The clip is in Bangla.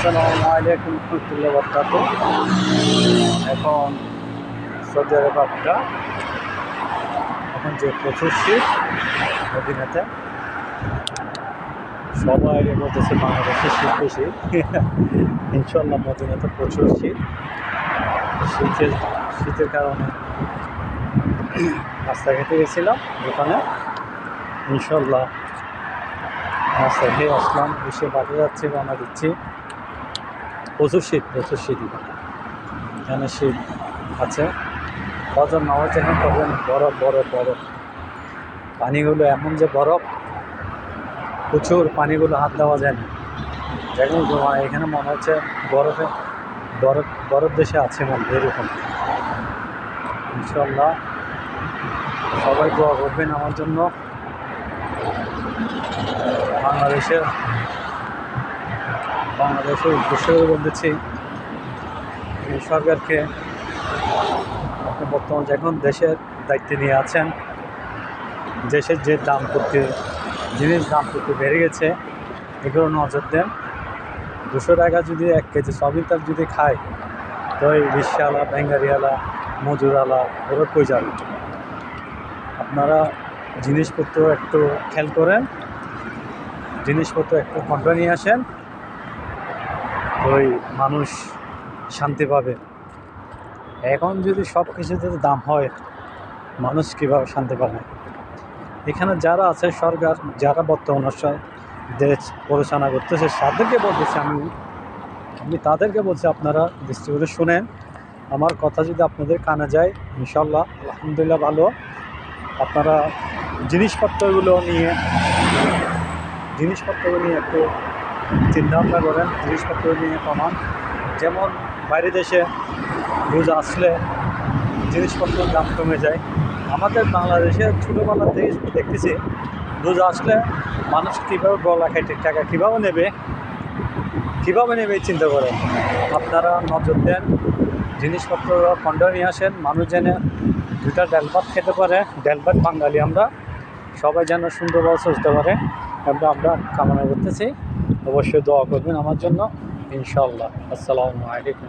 আসসালামু আলাইকুম রহমতুল্লাহ বরকাত। এখন সৌদি আরব এখন যে প্রচুর শীত মদিনাতে, সবাই বলতেছে বাংলাদেশে শীত বেশি। ইনশাল্লাহ মদিনাতে প্রচুর শীতের কারণে রাস্তা খেতে গেছিলাম দোকানে। ইনশাল্লাহ রাস্তা খেয়ে আসলাম, এসে বাড়ি যাচ্ছি, রওনা দিচ্ছি। প্রচুর শীত এখানে শীত আছে। ফজর নামাজ যখন করবেন, বরফ বরফ বরফ, পানিগুলো এমন যে বরফ, প্রচুর পানিগুলো হাত দেওয়া যায় না। যেমন এখানে মনে হচ্ছে বরফ দেশে আছে এরকম। ইনশাল্লাহ সবাই দোয়া করবেন আমার জন্য। বাংলাদেশের উদ্দেশ্য বলতেছি, সরকারকে আপনি বর্তমান যখন দেশের দায়িত্বে নিয়ে আছেন, দেশের যে জিনিস দাম প্রতি বেড়ে গেছে, এগুলো নজর দেন। 200 টাকা যদি 1 কেজি সয়াবিন তেল যদি খায়, তো এই রিক্সাওয়ালা, ব্যাঙ্গারিওয়ালা, মজুরওয়ালা ওরা কই যাবে? আপনারা জিনিসপত্র একটু খেয়াল করেন, জিনিসপত্র একটু কন্ট্রোল নিয়ে আসেন, ওই মানুষ শান্তি পাবে। এখন যদি সব কিছুতে দাম হয়, মানুষ কীভাবে শান্তি পাবে? এখানে যারা আছে সরকার, যারা বর্তমান দেশ পরিচালনা করতেছে, তাদেরকে বলতেছি আমি তাদেরকে বলছি, আপনারা দৃষ্টিগুলো শুনেন। আমার কথা যদি আপনাদের কানে যায়, ইনশাল্লাহ আলহামদুলিল্লাহ ভালো। আপনারা জিনিসপত্রগুলো নিয়ে একটু চিন্তাভাবনা করেন, জিনিসপত্র নিয়ে কমান। যেমন বাইরে দেশে রোজা আসলে জিনিসপত্রের দাম কমে যায়। আমাদের বাংলাদেশে ছোটোবেলা থেকে দেখতেছি, রোজা আসলে মানুষ কীভাবে গলা কেটে টাকা কীভাবে নেবে চিন্তা করেন। আপনারা নজর দেন, জিনিসপত্র কন্ট্রোল নিয়ে আসেন, মানুষ যেন 2টা ডাল ভাত খেতে পারে। ডাল ভাত বাঙালি আমরা, সবাই যেন সুন্দরভাবে চলতে পারে, আমরা কামনা করতেছি। অবশ্যই দোয়া করবেন আমার জন্য, ইনশাআল্লাহ। আসসালামু আলাইকুম।